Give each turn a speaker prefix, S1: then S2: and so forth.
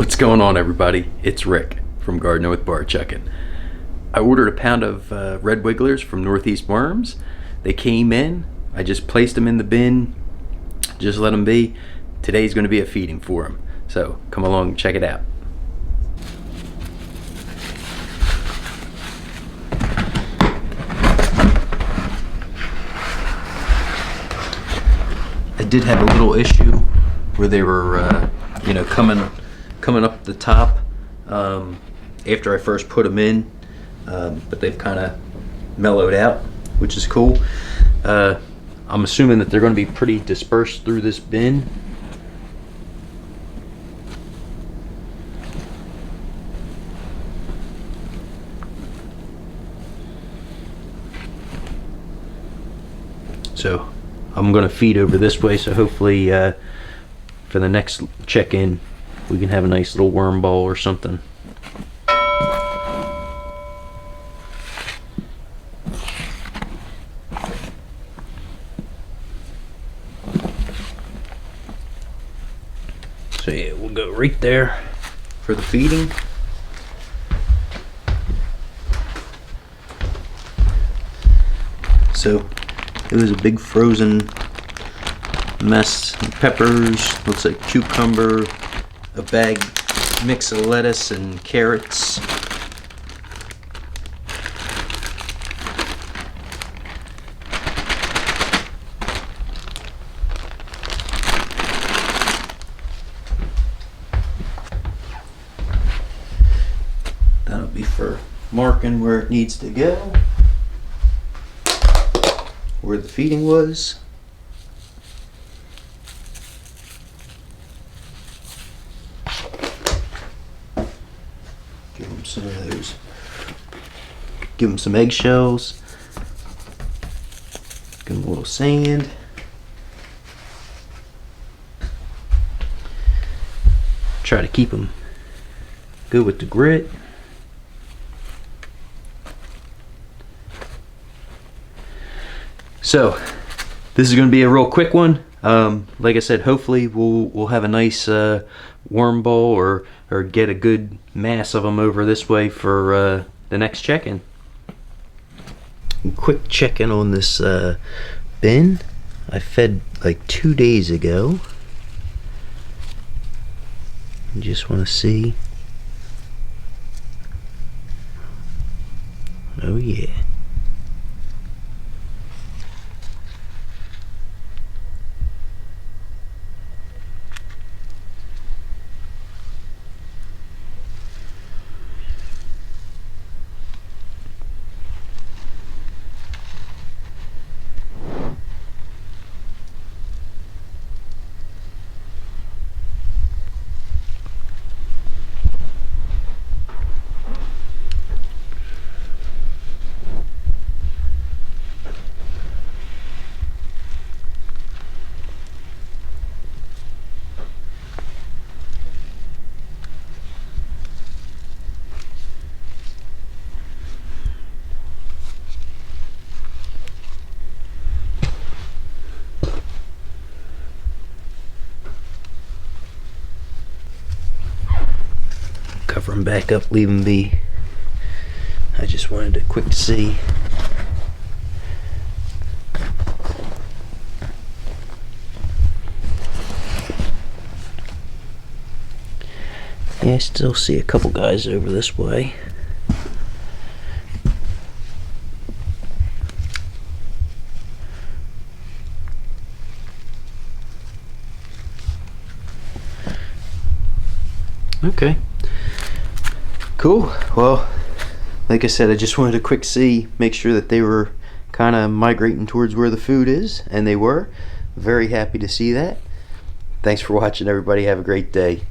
S1: What's going on, everybody? It's Rick from Gardening with Barchuckin. I ordered a pound of red wigglers from Northeast Worms. They came in. I just placed them in the bin. Just let them be. Today's going to be a feeding for them. So come along and check it out. I did have a little issue where they were, coming up the top after I first put them in, but they've kind of mellowed out, which is cool. I'm assuming that they're going to be pretty dispersed through this bin. So I'm going to feed over this way, so hopefully for the next check-in we can have a nice little worm ball or something. So yeah, we'll go right there for the feeding. So it was a big frozen mess. Peppers, looks like cucumber, a bag mix of lettuce and carrots. That'll be for marking where it needs to go, where the feeding was. Give them some of those. Give them some eggshells. Give them a little sand. Try to keep them good with the grit. So this is going to be a real quick one. Like I said, hopefully we'll have a nice worm ball or get a good mass of them over this way for the next check-in. Quick check-in on this bin. I fed like 2 days ago. I just want to see. Oh yeah. Cover them back up, leave them be. I just wanted a quick see. Yeah, I still see a couple guys over this way. Okay. Cool. Well, like I said, I just wanted a quick see, make sure that they were kind of migrating towards where the food is, and they were. Very happy to see that. Thanks for watching, everybody. Have a great day.